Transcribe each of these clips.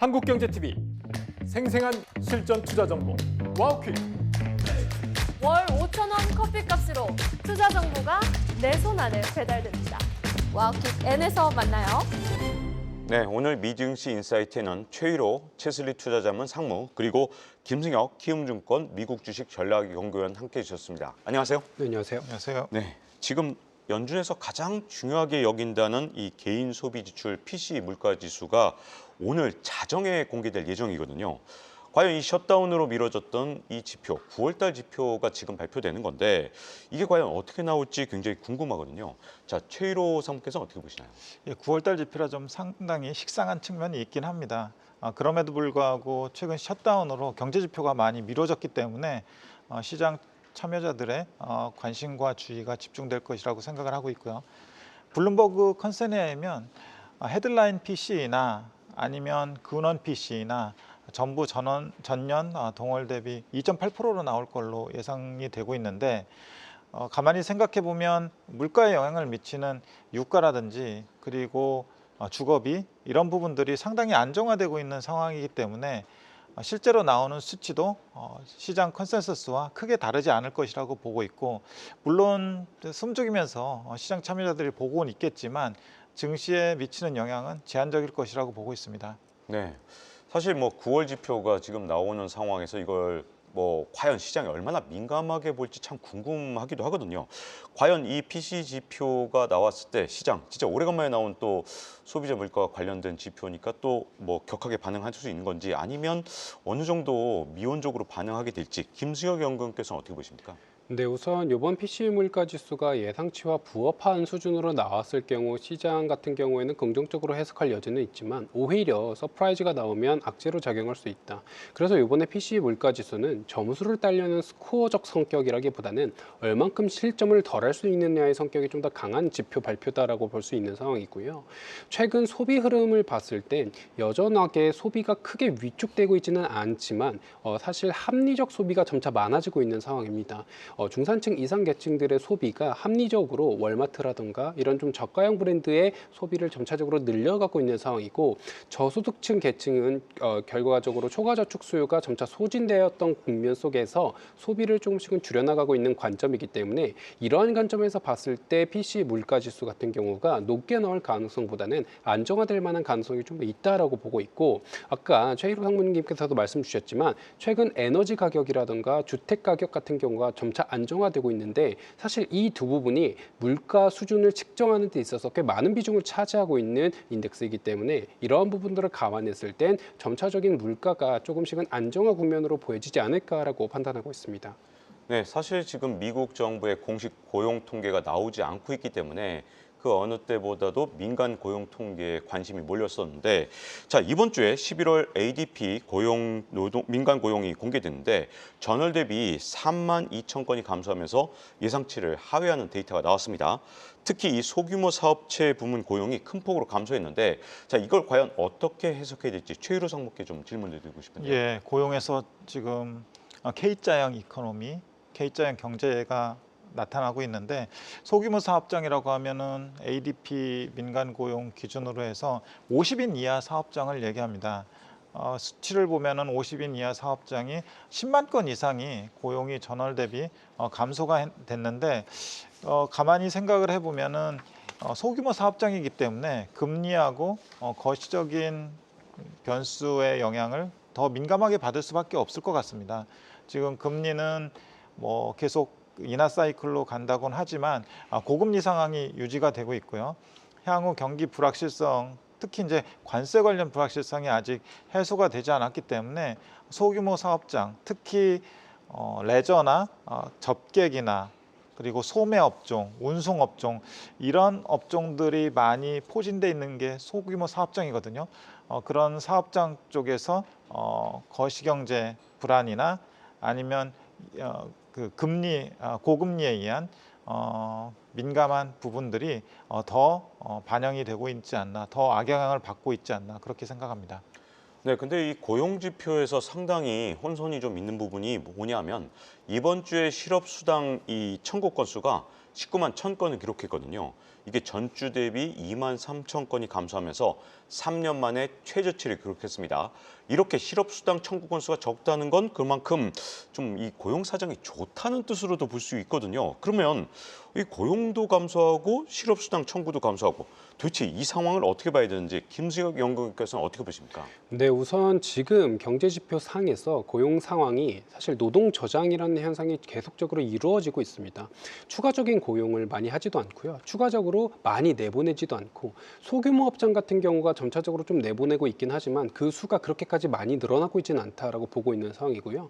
한국경제TV 생생한 실전 투자 정보 와우퀴. 월 5,000원 커피값으로 투자 정보가 내 손 안에 배달됩니다. 와우킥 N에서 만나요. 네, 오늘 미증시 인사이트에는 최일호 채슬리 투자자문 상무 그리고 김승혁 키움증권 미국 주식 전략연구원 함께해 주셨습니다. 안녕하세요. 네, 안녕하세요. 안녕하세요. 네, 지금 연준에서 가장 중요하게 여긴다는 이 개인 소비 지출 PCE 물가 지수가 오늘 자정에 공개될 예정이거든요. 과연 이 셧다운으로 미뤄졌던 이 지표, 9월달 지표가 지금 발표되는 건데 이게 과연 어떻게 나올지 굉장히 궁금하거든요. 자, 최일호 사무께서는 어떻게 보시나요? 9월달 지표라 좀 상당히 식상한 측면이 있긴 합니다. 그럼에도 불구하고 최근 셧다운으로 경제 지표가 많이 미뤄졌기 때문에 시장 참여자들의 관심과 주의가 집중될 것이라고 생각을 하고 있고요. 블룸버그 컨센에 의하면 헤드라인 PC나 아니면 근원 PC나 전부 전년 동월 대비 2.8%로 나올 걸로 예상이 되고 있는데 가만히 생각해 보면 물가에 영향을 미치는 유가라든지 그리고 주거비 이런 부분들이 상당히 안정화되고 있는 상황이기 때문에 실제로 나오는 수치도 시장 컨센서스와 크게 다르지 않을 것이라고 보고 있고, 물론 숨죽이면서 시장 참여자들이 보고는 있겠지만 증시에 미치는 영향은 제한적일 것이라고 보고 있습니다. 네, 사실 9월 지표가 지금 나오는 상황에서 이걸 과연 시장이 얼마나 민감하게 볼지 참 궁금하기도 하거든요. 과연 이 PC 지표가 나왔을 때 시장 진짜 오래간만에 나온 또 소비자 물가와 관련된 지표니까 또 격하게 반응할 수 있는 건지 아니면 어느 정도 미온적으로 반응하게 될지 김수혁 연구원께서는 어떻게 보십니까? 네, 우선 이번 PC 물가 지수가 예상치와 부합한 수준으로 나왔을 경우 시장 같은 경우에는 긍정적으로 해석할 여지는 있지만 오히려 서프라이즈가 나오면 악재로 작용할 수 있다. 그래서 이번에 PC 물가 지수는 점수를 따려는 스코어적 성격이라기보다는 얼만큼 실점을 덜 할 수 있느냐의 성격이 좀 더 강한 지표 발표다라고 볼 수 있는 상황이고요. 최근 소비 흐름을 봤을 땐 여전하게 소비가 크게 위축되고 있지는 않지만 사실 합리적 소비가 점차 많아지고 있는 상황입니다. 중산층 이상 계층들의 소비가 합리적으로 월마트라든가 이런 좀 저가형 브랜드의 소비를 점차적으로 늘려가고 있는 상황이고, 저소득층 계층은 결과적으로 초과저축 수요가 점차 소진되었던 국면 속에서 소비를 조금씩은 줄여나가고 있는 관점이기 때문에 이러한 관점에서 봤을 때 PC 물가지수 같은 경우가 높게 나올 가능성보다는 안정화될 만한 가능성이 좀 더 있다라고 보고 있고, 아까 최일호 상무님께서도 말씀 주셨지만 최근 에너지 가격이라든가 주택 가격 같은 경우가 점차 안정화되고 있는데 사실 이 두 부분이 물가 수준을 측정하는 데 있어서 꽤 많은 비중을 차지하고 있는 인덱스이기 때문에 이러한 부분들을 감안했을 땐 점차적인 물가가 조금씩은 안정화 국면으로 보여지지 않을까라고 판단하고 있습니다. 네, 사실 지금 미국 정부의 공식 고용 통계가 나오지 않고 있기 때문에 그 어느 때보다도 민간 고용 통계에 관심이 몰렸었는데, 자, 이번 주에 11월 ADP 민간 고용이 공개됐는데 전월 대비 3만 2천 건이 감소하면서 예상치를 하회하는 데이터가 나왔습니다. 특히 이 소규모 사업체 부문 고용이 큰 폭으로 감소했는데, 자, 이걸 과연 어떻게 해석해야 될지 최일호 상무께 좀 질문을 드리고 싶은데요. 예, 고용에서 지금 K자형 이코노미, K자형 경제가 나타나고 있는데, 소규모 사업장이라고 하면은 ADP 민간 고용 기준으로 해서 50인 이하 사업장을 얘기합니다. 수치를 보면은 50인 이하 사업장이 10만 건 이상이 고용이 전월 대비 감소가 됐는데, 가만히 생각을 해보면은 소규모 사업장이기 때문에 금리하고 거시적인 변수의 영향을 더 민감하게 받을 수밖에 없을 것 같습니다. 지금 금리는 계속 인하 사이클로 간다고는 하지만 고금리 상황이 유지가 되고 있고요. 향후 경기 불확실성, 특히 이제 관세 관련 불확실성이 아직 해소가 되지 않았기 때문에 소규모 사업장, 특히 레저나 접객이나 그리고 소매 업종, 운송 업종 이런 업종들이 많이 포진돼 있는 게 소규모 사업장이거든요. 그런 사업장 쪽에서 거시경제 불안이나 아니면 그 고금리에 의한 민감한 부분들이 더 반영이 되고 있지 않나, 더 악영향을 받고 있지 않나 그렇게 생각합니다. 네, 근데 이 고용 지표에서 상당히 혼선이 좀 있는 부분이 뭐냐면 이번 주에 실업수당 이 청구 건수가 19만 1천 건을 기록했거든요. 이게 전주 대비 2만 3천 건이 감소하면서 3년 만에 최저치를 기록했습니다. 이렇게 실업수당 청구 건수가 적다는 건 그만큼 좀 이 고용 사정이 좋다는 뜻으로도 볼 수 있거든요. 그러면 이 고용도 감소하고 실업수당 청구도 감소하고 도대체 이 상황을 어떻게 봐야 되는지 김수혁 연구위원께서는 어떻게 보십니까? 네, 우선 지금 경제지표 상에서 고용 상황이 사실 노동 저장이라는 현상이 계속적으로 이루어지고 있습니다. 추가적인 고용을 많이 하지도 않고요. 추가적으로 많이 내보내지도 않고 소규모 업장 같은 경우가 점차적으로 좀 내보내고 있긴 하지만 그 수가 그렇게까지 많이 늘어나고 있지는 않다라고 보고 있는 상황이고요.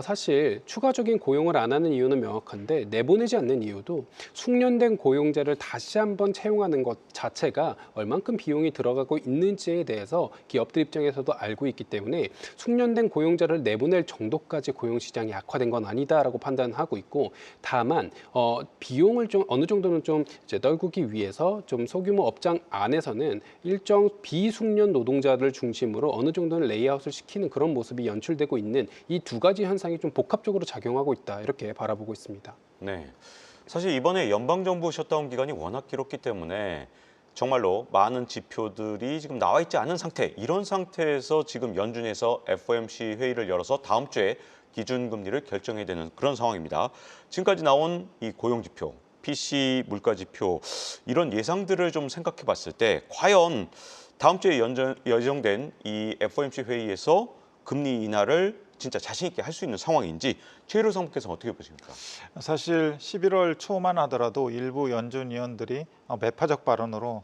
사실 추가적인 고용을 안 하는 이유는 명확한데 내보내지 않는 이유도 숙련된 고용자를 다시 한번 채용하는 것 자체가 얼만큼 비용이 들어가고 있는지에 대해서 기업들 입장에서도 알고 있기 때문에 숙련된 고용자를 내보낼 정도까지 고용시장이 악화된 건 아니다라고 판단하고 있고 다만 비용을 좀 어느 정도는 좀 이제 떨구기 위해서 좀 소규모 업장 안에서는 일정 비숙련 노동자를 중심으로 어느 정도는 레이아웃을 시키는 그런 모습이 연출되고 있는 이 두 가지 현상이 좀 복합적으로 작용하고 있다 이렇게 바라보고 있습니다. 네. 사실 이번에 연방정부 셧다운 기간이 워낙 길었기 때문에 정말로 많은 지표들이 지금 나와 있지 않은 상태, 이런 상태에서 지금 연준에서 FOMC 회의를 열어서 다음 주에 기준금리를 결정해야 되는 그런 상황입니다. 지금까지 나온 이 고용지표, PC 물가지표 이런 예상들을 좀 생각해 봤을 때 과연 다음 주에 예정된 이 FOMC 회의에서 금리 인하를 진짜 자신 있게 할 수 있는 상황인지 최혜로 사무께서는 어떻게 보십니까? 사실 11월 초만 하더라도 일부 연준 위원들이 매파적 발언으로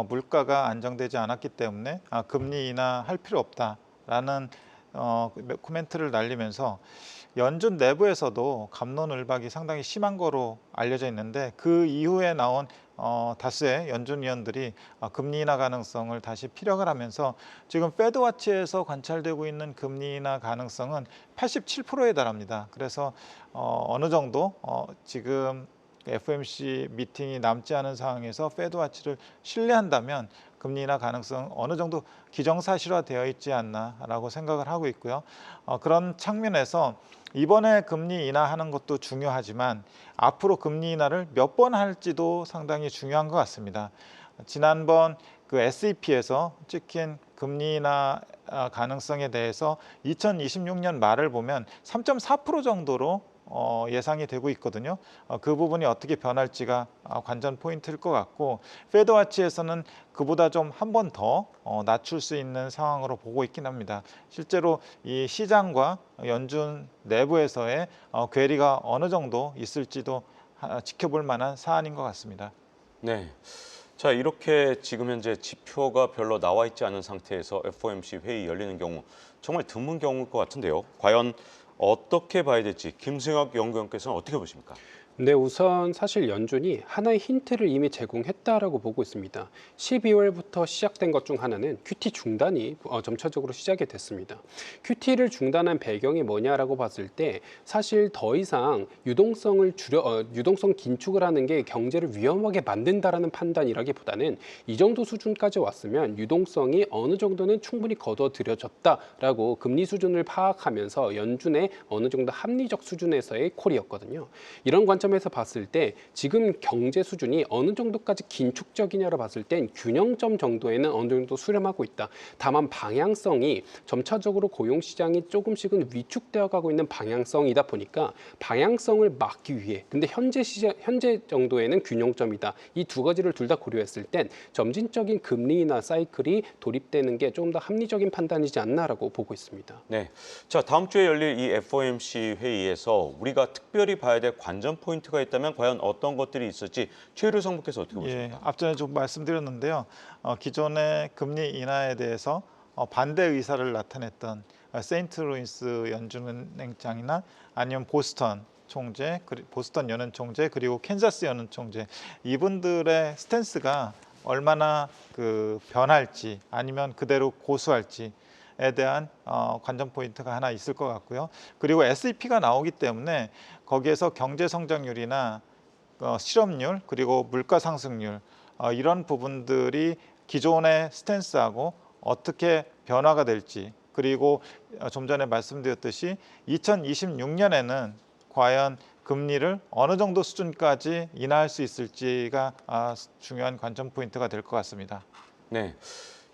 물가가 안정되지 않았기 때문에 금리 인하할 필요 없다라는 코멘트를 날리면서 연준 내부에서도 갑론을박이 상당히 심한 거로 알려져 있는데 그 이후에 나온 다수의 연준 위원들이 금리 인하 가능성을 다시 피력을 하면서 지금 패드와치에서 관찰되고 있는 금리 인하 가능성은 87%에 달합니다. 그래서 어느 정도 지금 FOMC 미팅이 남지 않은 상황에서 패드와치를 신뢰한다면 금리 인하 가능성 어느 정도 기정사실화되어 있지 않나라고 생각을 하고 있고요. 그런 측면에서 이번에 금리 인하하는 것도 중요하지만 앞으로 금리 인하를 몇 번 할지도 상당히 중요한 것 같습니다. 지난번 그 SEP에서 찍힌 금리 인하 가능성에 대해서 2026년 말을 보면 3.4% 정도로 예상이 되고 있거든요. 그 부분이 어떻게 변할지가 관전 포인트일 것 같고 패드와치에서는 그보다 좀 한 번 더 낮출 수 있는 상황으로 보고 있긴 합니다. 실제로 이 시장과 연준 내부에서의 괴리가 어느 정도 있을지도 지켜볼 만한 사안인 것 같습니다. 네. 자, 이렇게 지금 현재 지표가 별로 나와 있지 않은 상태에서 FOMC 회의 열리는 경우 정말 드문 경우일 것 같은데요. 과연 어떻게 봐야 될지 김승혁 연구위원께서는 어떻게 보십니까? 네, 우선 사실 연준이 하나의 힌트를 이미 제공했다라고 보고 있습니다. 12월부터 시작된 것 중 하나는 QT 중단이 점차적으로 시작이 됐습니다. QT를 중단한 배경이 뭐냐라고 봤을 때 사실 더 이상 유동성 긴축을 하는 게 경제를 위험하게 만든다라는 판단이라기보다는 이 정도 수준까지 왔으면 유동성이 어느 정도는 충분히 거둬들여졌다라고 금리 수준을 파악하면서 연준의 어느 정도 합리적 수준에서의 콜이었거든요. 이런 관점에서 봤을 때 지금 경제 수준이 어느 정도까지 긴축적이냐로 봤을 땐 균형점 정도에는 어느 정도 수렴하고 있다. 다만 방향성이 점차적으로 고용시장이 조금씩은 위축되어 가고 있는 방향성이다 보니까 방향성을 막기 위해 근데 현재 정도에는 균형점이다. 이 두 가지를 둘 다 고려했을 땐 점진적인 금리 인하 사이클이 도입되는 게 조금 더 합리적인 판단이지 않나라고 보고 있습니다. 네. 자, 다음 주에 열릴 이 FOMC 회의에서 우리가 특별히 봐야 될 관전 포인트가 있다면 과연 어떤 것들이 있을지 최혜로 상무께서 어떻게 보십니까? 앞전에 좀 말씀드렸는데요. 기존의 금리 인하에 대해서 반대 의사를 나타냈던 세인트루이스 연준은행장이나 아니면 보스턴 총재, 보스턴 연은 총재 그리고 캔자스 연은 총재 이분들의 스탠스가 얼마나 변할지 아니면 그대로 고수할지에 대한 관전 포인트가 하나 있을 것 같고요. 그리고 SEP가 나오기 때문에 거기에서 경제 성장률이나 실업률 그리고 물가 상승률 이런 부분들이 기존의 스탠스하고 어떻게 변화가 될지 그리고 좀 전에 말씀드렸듯이 2026년에는 과연 금리를 어느 정도 수준까지 인하할 수 있을지가 중요한 관전 포인트가 될 것 같습니다. 네.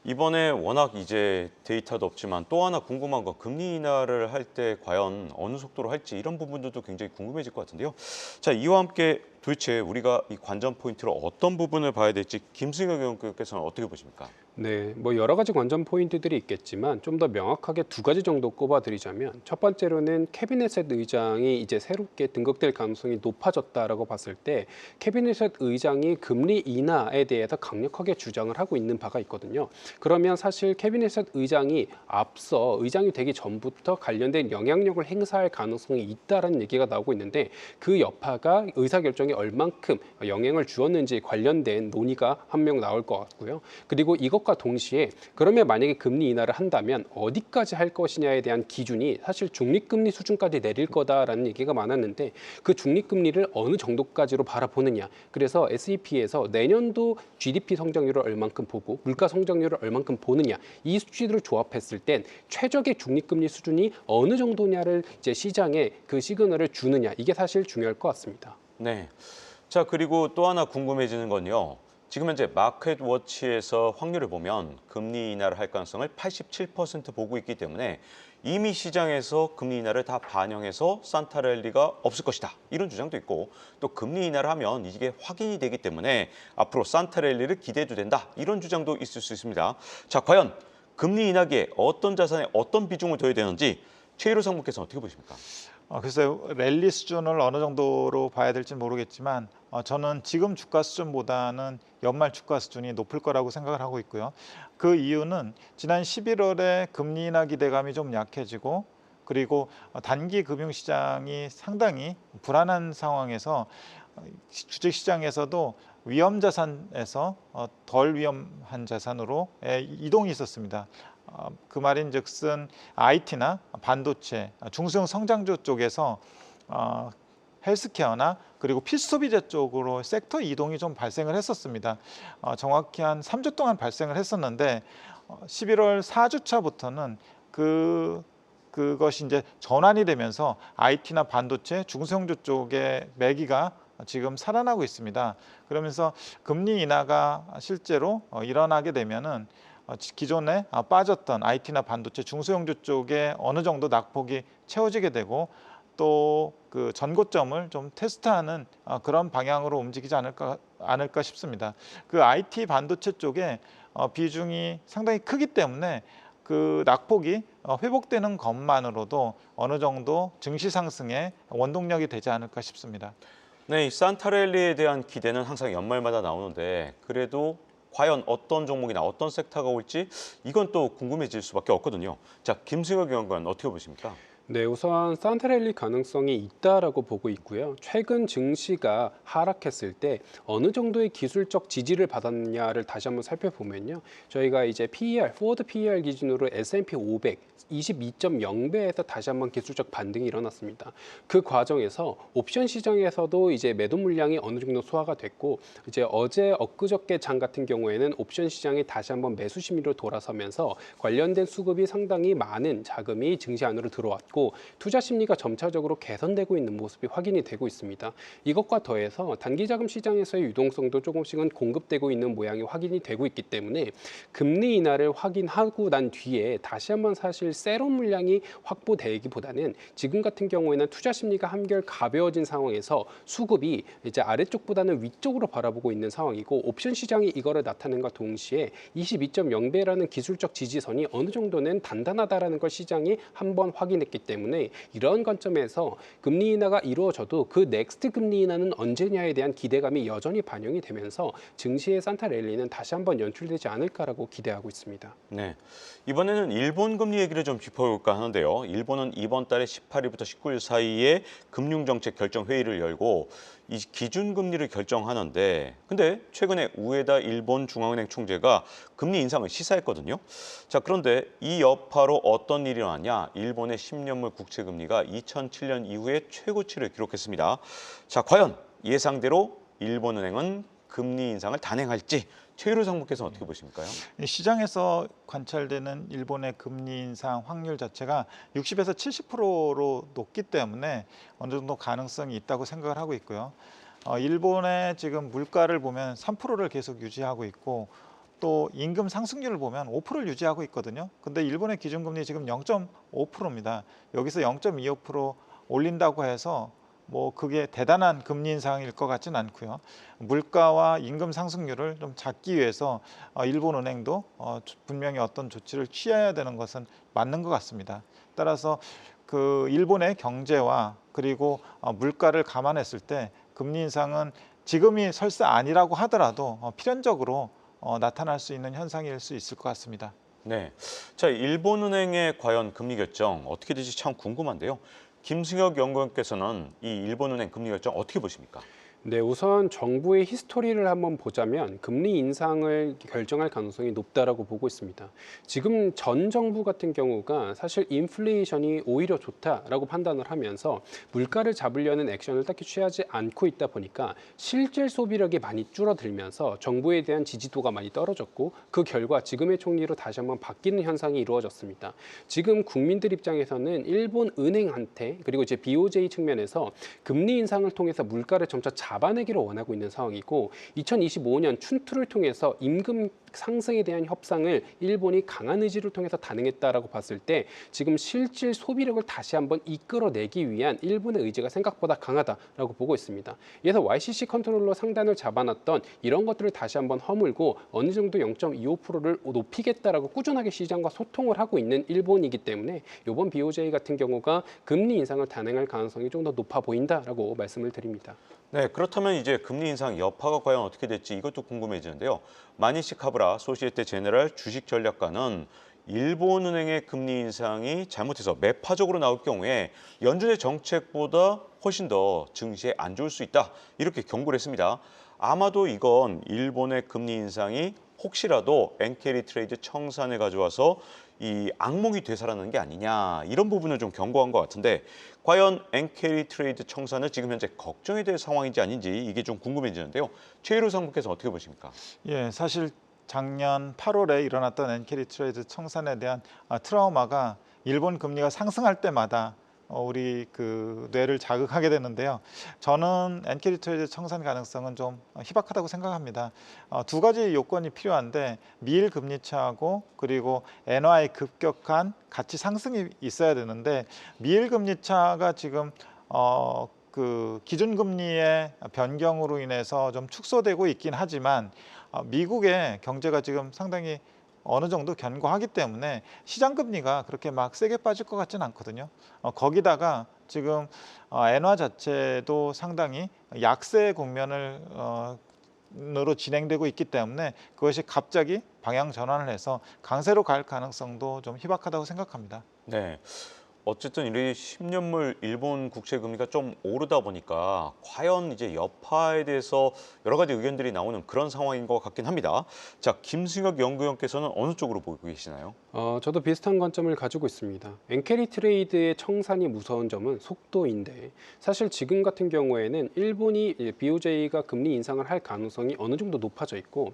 이번에 워낙 이제 데이터도 없지만 또 하나 궁금한 건 금리 인하를 할 때 과연 어느 속도로 할지 이런 부분들도 굉장히 궁금해질 것 같은데요. 자, 이와 함께 도대체 우리가 이 관전 포인트로 어떤 부분을 봐야 될지 김승혁 의원께서는 어떻게 보십니까? 네, 뭐 여러 가지 관전 포인트들이 있겠지만 좀 더 명확하게 두 가지 정도 꼽아드리자면 첫 번째로는 캐비넷 의장이 이제 새롭게 등극될 가능성이 높아졌다라고 봤을 때 캐비넷 의장이 금리 인하에 대해서 강력하게 주장을 하고 있는 바가 있거든요. 그러면 사실 캐비넷 의장이 앞서 의장이 되기 전부터 관련된 영향력을 행사할 가능성이 있다라는 얘기가 나오고 있는데 그 여파가 의사결정에 얼만큼 영향을 주었는지 관련된 논의가 한 명 나올 것 같고요. 그리고 이것과 동시에 그러면 만약에 금리 인하를 한다면 어디까지 할 것이냐에 대한 기준이 사실 중립금리 수준까지 내릴 거다라는 얘기가 많았는데 그 중립금리를 어느 정도까지로 바라보느냐. 그래서 SEP에서 내년도 GDP 성장률을 얼만큼 보고 물가 성장률을 얼만큼 보느냐. 이 수치들을 조합했을 땐 최적의 중립금리 수준이 어느 정도냐를 이제 시장에 그 시그널을 주느냐. 이게 사실 중요할 것 같습니다. 네. 자, 그리고 또 하나 궁금해지는 건요. 지금 현재 마켓워치에서 확률을 보면 금리 인하를 할 가능성을 87% 보고 있기 때문에 이미 시장에서 금리 인하를 다 반영해서 산타랠리가 없을 것이다. 이런 주장도 있고 또 금리 인하를 하면 이게 확인이 되기 때문에 앞으로 산타랠리를 기대해도 된다. 이런 주장도 있을 수 있습니다. 자, 과연 금리 인하기에 어떤 자산에 어떤 비중을 둬야 되는지 최일호 상무께서는 어떻게 보십니까? 글쎄요, 랠리 수준을 어느 정도로 봐야 될지 모르겠지만 저는 지금 주가 수준보다는 연말 주가 수준이 높을 거라고 생각을 하고 있고요. 그 이유는 지난 11월에 금리 인하 기대감이 좀 약해지고 그리고 단기 금융시장이 상당히 불안한 상황에서 주식시장에서도 위험 자산에서 덜 위험한 자산으로 이동이 있었습니다. 그 말인즉슨 IT나 반도체, 중소형 성장주 쪽에서 헬스케어나 그리고 필수소비재 쪽으로 섹터 이동이 좀 발생을 했었습니다. 정확히 한 3주 동안 발생을 했었는데 11월 4주차부터는 그것이 이제 전환이 되면서 IT나 반도체, 중소형주 쪽의 매기가 지금 살아나고 있습니다. 그러면서 금리 인하가 실제로 일어나게 되면은 기존에 빠졌던 IT나 반도체, 중소형주 쪽에 어느 정도 낙폭이 채워지게 되고 또 그 전고점을 좀 테스트하는 그런 방향으로 움직이지 않을까 싶습니다. 그 IT 반도체 쪽에 비중이 상당히 크기 때문에 그 낙폭이 회복되는 것만으로도 어느 정도 증시 상승의 원동력이 되지 않을까 싶습니다. 네, 이 산타랠리에 대한 기대는 항상 연말마다 나오는데 그래도 과연 어떤 종목이나 어떤 섹터가 올지 이건 또 궁금해질 수밖에 없거든요. 자, 김승혁 의원관 어떻게 보십니까? 네, 우선 산타랠리 가능성이 있다라고 보고 있고요. 최근 증시가 하락했을 때 어느 정도의 기술적 지지를 받았냐를 다시 한번 살펴보면요. 저희가 이제 PER, 포워드 PER 기준으로 S&P 500 22.0배에서 다시 한번 기술적 반등이 일어났습니다. 그 과정에서 옵션 시장에서도 이제 매도 물량이 어느 정도 소화가 됐고 이제 어제 엊그저께 장 같은 경우에는 옵션 시장이 다시 한번 매수 심리로 돌아서면서 관련된 수급이 상당히 많은 자금이 증시 안으로 들어왔고 투자 심리가 점차적으로 개선되고 있는 모습이 확인이 되고 있습니다. 이것과 더해서 단기 자금 시장에서의 유동성도 조금씩은 공급되고 있는 모양이 확인이 되고 있기 때문에 금리 인하를 확인하고 난 뒤에 다시 한번 사실 새로운 물량이 확보되기보다는 지금 같은 경우에는 투자 심리가 한결 가벼워진 상황에서 수급이 이제 아래쪽보다는 위쪽으로 바라보고 있는 상황이고 옵션 시장이 이거를 나타낸과 동시에 22.0배라는 기술적 지지선이 어느 정도는 단단하다라는 걸 시장이 한번 확인했기 때문에 이런 관점에서 금리 인하가 이루어져도 그 넥스트 금리 인하는 언제냐에 대한 기대감이 여전히 반영이 되면서 증시의 산타랠리는 다시 한번 연출되지 않을까라고 기대하고 있습니다. 네, 이번에는 일본 금리 얘기를 좀 짚어볼까 하는데요. 일본은 이번 달에 18일부터 19일 사이에 금융정책 결정 회의를 열고 이 기준금리를 결정하는데 근데 최근에 우에다 일본 중앙은행 총재가 금리 인상을 시사했거든요. 자, 그런데 이 여파로 어떤 일이 일어났냐? 일본의 10년물 국채금리가 2007년 이후에 최고치를 기록했습니다. 자, 과연 예상대로 일본은행은 금리 인상을 단행할지 최일호 상무께서는 어떻게 보십니까? 시장에서 관찰되는 일본의 금리 인상 확률 자체가 60에서 70%로 높기 때문에 어느 정도 가능성이 있다고 생각을 하고 있고요. 일본의 지금 물가를 보면 3%를 계속 유지하고 있고 또 임금 상승률을 보면 5%를 유지하고 있거든요. 근데 일본의 기준금리 지금 0.5%입니다. 여기서 0.25% 올린다고 해서 뭐 그게 대단한 금리 인상일 것 같지는 않고요. 물가와 임금 상승률을 좀 잡기 위해서 일본은행도 분명히 어떤 조치를 취해야 되는 것은 맞는 것 같습니다. 따라서 그 일본의 경제와 그리고 물가를 감안했을 때 금리 인상은 지금이 설사 아니라고 하더라도 필연적으로 나타날 수 있는 현상일 수 있을 것 같습니다. 네. 자, 일본은행의 과연 금리 결정 어떻게 될지 참 궁금한데요. 김승혁 연구원께서는 이 일본은행 금리 결정 어떻게 보십니까? 네, 우선 정부의 히스토리를 한번 보자면 금리 인상을 결정할 가능성이 높다라고 보고 있습니다. 지금 전 정부 같은 경우가 사실 인플레이션이 오히려 좋다라고 판단을 하면서 물가를 잡으려는 액션을 딱히 취하지 않고 있다 보니까 실질 소비력이 많이 줄어들면서 정부에 대한 지지도가 많이 떨어졌고 그 결과 지금의 총리로 다시 한번 바뀌는 현상이 이루어졌습니다. 지금 국민들 입장에서는 일본 은행한테 그리고 이제 BOJ 측면에서 금리 인상을 통해서 물가를 점차 잡아내기를 원하고 있는 상황이고 2025년 춘투를 통해서 임금 상승에 대한 협상을 일본이 강한 의지를 통해서 단행했다라고 봤을 때 지금 실질 소비력을 다시 한번 이끌어내기 위한 일본의 의지가 생각보다 강하다라고 보고 있습니다. 이래서 YCC 컨트롤러 상단을 잡아놨던 이런 것들을 다시 한번 허물고 어느 정도 0.25%를 높이겠다라고 꾸준하게 시장과 소통을 하고 있는 일본이기 때문에 이번 BOJ 같은 경우가 금리 인상을 단행할 가능성이 좀 더 높아 보인다라고 말씀을 드립니다. 네, 그렇다면 이제 금리 인상 여파가 과연 어떻게 될지 이것도 궁금해지는데요. 마니시 카브라 소시에테 제네랄 주식 전략가는 일본은행의 금리 인상이 잘못해서 매파적으로 나올 경우에 연준의 정책보다 훨씬 더 증시에 안 좋을 수 있다. 이렇게 경고를 했습니다. 아마도 이건 일본의 금리 인상이 혹시라도 엔케리 트레이드 청산에 가져와서 이 악몽이 되살아나는 게 아니냐 이런 부분을 좀 경고한 것 같은데 과연 엔케리 트레이드 청산은 지금 현재 걱정이 될 상황인지 아닌지 이게 좀 궁금해지는데요. 최일호 상무께서 어떻게 보십니까? 예, 사실 작년 8월에 일어났던 엔케리 트레이드 청산에 대한 트라우마가 일본 금리가 상승할 때마다 우리 그 뇌를 자극하게 되는데요. 저는 엔케리 트레이드 청산 가능성은 좀 희박하다고 생각합니다. 두 가지 요건이 필요한데 미일 금리 차하고 그리고 엔화의 급격한 가치 상승이 있어야 되는데 미일 금리 차가 지금 그 기준금리의 변경으로 인해서 좀 축소되고 있긴 하지만 미국의 경제가 지금 상당히 어느 정도 견고하기 때문에 시장 금리가 그렇게 막 세게 빠질 것 같지는 않거든요. 거기다가 지금 엔화 자체도 상당히 약세 국면을 으로 진행되고 있기 때문에 그것이 갑자기 방향 전환을 해서 강세로 갈 가능성도 좀 희박하다고 생각합니다. 네. 어쨌든 이 10년물 일본 국채 금리가 좀 오르다 보니까 과연 이제 여파에 대해서 여러 가지 의견들이 나오는 그런 상황인 것 같긴 합니다. 자, 김승혁 연구위원께서는 어느 쪽으로 보고 계시나요? 저도 비슷한 관점을 가지고 있습니다. 엔케리 트레이드의 청산이 무서운 점은 속도인데 사실 지금 같은 경우에는 일본이 BOJ가 금리 인상을 할 가능성이 어느 정도 높아져 있고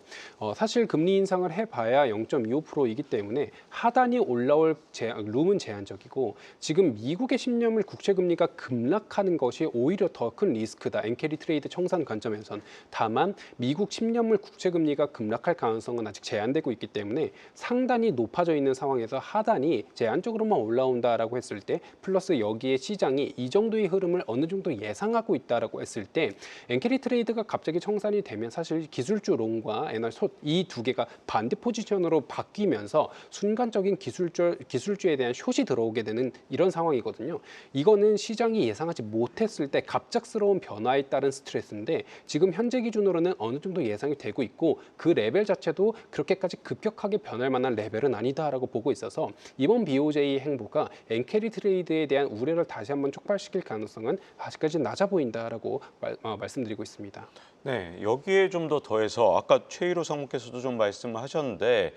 사실 금리 인상을 해봐야 0.25%이기 때문에 하단이 올라올 룸은 제한적이고 지금 미국의 10년물 국채 금리가 급락하는 것이 오히려 더 큰 리스크다. 엔케리 트레이드 청산 관점에선. 다만 미국 10년물 국채 금리가 급락할 가능성은 아직 제한되고 있기 때문에 상단이 높아져 있는 상황에서 하단이 제한적으로만 올라온다라고 했을 때 플러스 여기에 시장이 이 정도의 흐름을 어느 정도 예상하고 있다라고 했을 때 엔케리 트레이드가 갑자기 청산이 되면 사실 기술주 롱과 엔화 숏 이 두 개가 반대 포지션으로 바뀌면서 순간적인 기술주에 대한 숏이 들어오게 되는 이런 상황이거든요. 이거는 시장이 예상하지 못했을 때 갑작스러운 변화에 따른 스트레스인데 지금 현재 기준으로는 어느 정도 예상이 되고 있고 그 레벨 자체도 그렇게까지 급격하게 변할 만한 레벨은 아니다라고 보고 있어서 이번 BOJ 행보가 엔케리 트레이드에 대한 우려를 다시 한번 촉발시킬 가능성은 아직까지 낮아 보인다라고 말씀드리고 있습니다. 네, 여기에 좀 더 더해서 아까 최일호 상무께서도 좀 말씀을 하셨는데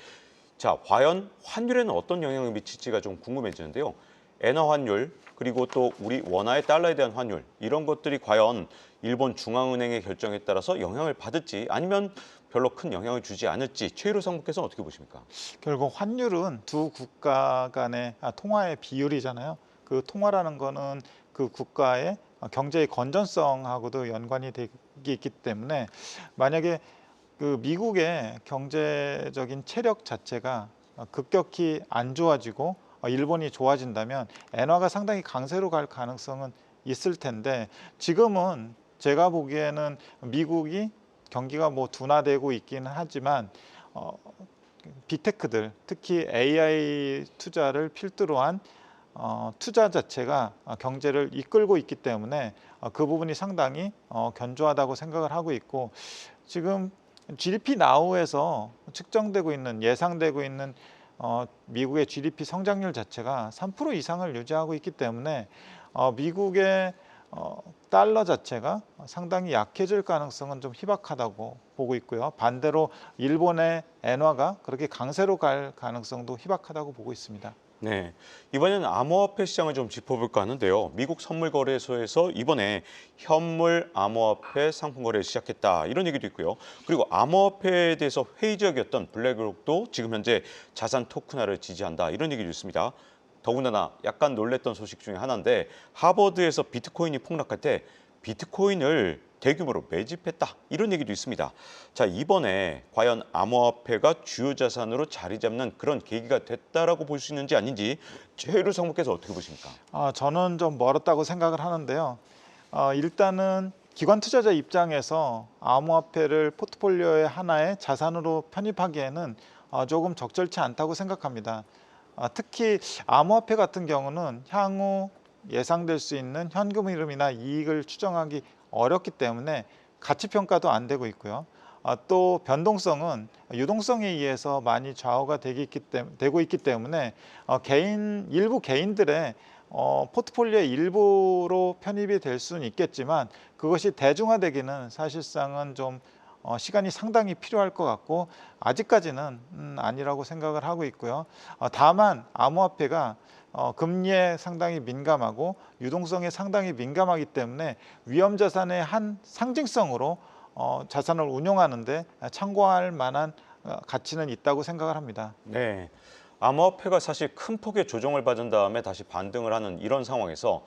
자, 과연 환율에는 어떤 영향을 미칠지가 좀 궁금해지는데요. 엔화 환율 그리고 또 우리 원화의 달러에 대한 환율 이런 것들이 과연 일본 중앙은행의 결정에 따라서 영향을 받을지 아니면 별로 큰 영향을 주지 않을지 최일호 상무께서는 어떻게 보십니까? 결국 환율은 두 국가 간의 통화의 비율이잖아요. 그 통화라는 거는 그 국가의 경제의 건전성하고도 연관이 되기 있기 때문에 만약에 그 미국의 경제적인 체력 자체가 급격히 안 좋아지고 일본이 좋아진다면 엔화가 상당히 강세로 갈 가능성은 있을 텐데 지금은 제가 보기에는 미국이 경기가 뭐 둔화되고 있기는 하지만 빅테크들 특히 AI 투자를 필두로 한 투자 자체가 경제를 이끌고 있기 때문에 그 부분이 상당히 견조하다고 생각을 하고 있고 지금 GDP 나우에서 측정되고 있는 예상되고 있는 미국의 GDP 성장률 자체가 3% 이상을 유지하고 있기 때문에 미국의 달러 자체가 상당히 약해질 가능성은 좀 희박하다고 보고 있고요. 반대로 일본의 엔화가 그렇게 강세로 갈 가능성도 희박하다고 보고 있습니다. 네, 이번에는 암호화폐 시장을 좀 짚어볼까 하는데요. 미국 선물거래소에서 이번에 현물 암호화폐 상품 거래를 시작했다 이런 얘기도 있고요. 그리고 암호화폐에 대해서 회의적이었던 블랙록도 지금 현재 자산 토큰화를 지지한다 이런 얘기도 있습니다. 더군다나 약간 놀랬던 소식 중에 하나인데 하버드에서 비트코인이 폭락할 때 비트코인을 대규모로 매집했다 이런 얘기도 있습니다. 자, 이번에 과연 암호화폐가 주요 자산으로 자리 잡는 그런 계기가 됐다라고 볼 수 있는지 아닌지 최유루 성무께서 어떻게 보십니까? 저는 좀 멀었다고 생각을 하는데요. 일단은 기관 투자자 입장에서 암호화폐를 포트폴리오의 하나의 자산으로 편입하기에는 조금 적절치 않다고 생각합니다. 특히 암호화폐 같은 경우는 향후 예상될 수 있는 현금 흐름이나 이익을 추정하기 어렵기 때문에 가치 평가도 안 되고 있고요. 또 변동성은 유동성에 의해서 많이 좌우가 되고 있기 때문에 일부 개인들의 포트폴리오의 일부로 편입이 될 수는 있겠지만 그것이 대중화되기는 사실상은 좀 시간이 상당히 필요할 것 같고 아직까지는 아니라고 생각을 하고 있고요. 다만 암호화폐가 금리에 상당히 민감하고 유동성에 상당히 민감하기 때문에 위험 자산의 한 상징성으로 자산을 운용하는데 참고할 만한 가치는 있다고 생각을 합니다. 네, 암호화폐가 사실 큰 폭의 조정을 받은 다음에 다시 반등을 하는 이런 상황에서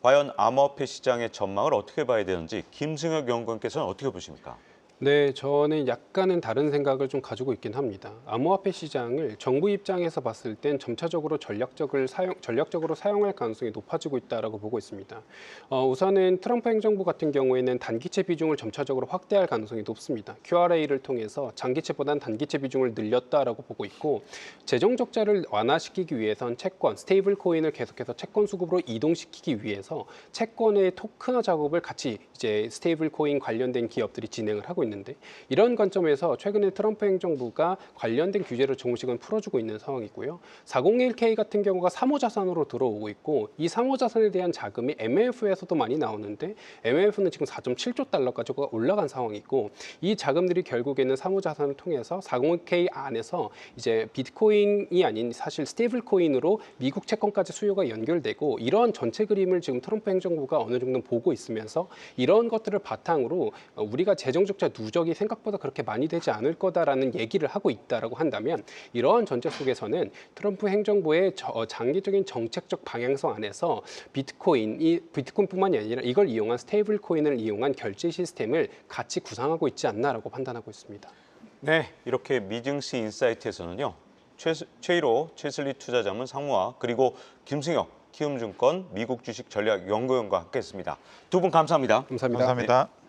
과연 암호화폐 시장의 전망을 어떻게 봐야 되는지 김승혁 연구원께서는 어떻게 보십니까? 네, 저는 약간은 다른 생각을 좀 가지고 있긴 합니다. 암호화폐 시장을 정부 입장에서 봤을 땐 점차적으로 전략적으로 사용할 가능성이 높아지고 있다고 보고 있습니다. 우선은 트럼프 행정부 같은 경우에는 단기채 비중을 점차적으로 확대할 가능성이 높습니다. QRA를 통해서 장기채보다는 단기채 비중을 늘렸다라고 보고 있고 재정 적자를 완화시키기 위해선 채권, 스테이블 코인을 계속해서 채권 수급으로 이동시키기 위해서 채권의 토큰화 작업을 같이 이제 스테이블 코인 관련된 기업들이 진행을 하고 있는데 이런 관점에서 최근에 트럼프 행정부가 관련된 규제를 조금씩은 풀어주고 있는 상황이고요. 401k 같은 경우가 사모자산으로 들어오고 있고 이 사모자산에 대한 자금이 MLF에서도 많이 나오는데 MLF는 지금 4.7조 달러까지 올라간 상황이고 이 자금들이 결국에는 사모자산을 통해서 401k 안에서 이제 비트코인이 아닌 사실 스테이블 코인으로 미국 채권까지 수요가 연결되고 이러한 전체 그림을 지금 트럼프 행정부가 어느 정도 보고 있으면서 이런 것들을 바탕으로 우리가 재정 적자 누적이 생각보다 그렇게 많이 되지 않을 거다라는 얘기를 하고 있다라고 한다면 이러한 전제 속에서는 트럼프 행정부의 장기적인 정책적 방향성 안에서 비트코인뿐만이 아니라 이걸 이용한 스테이블 코인을 이용한 결제 시스템을 같이 구상하고 있지 않나라고 판단하고 있습니다. 네, 이렇게 미증시 인사이트에서는요. 최일호 최슬리 투자자문 상무와 그리고 김승혁 키움증권 미국 주식 전략 연구원과 함께했습니다. 두 분 감사합니다. 감사합니다. 감사합니다.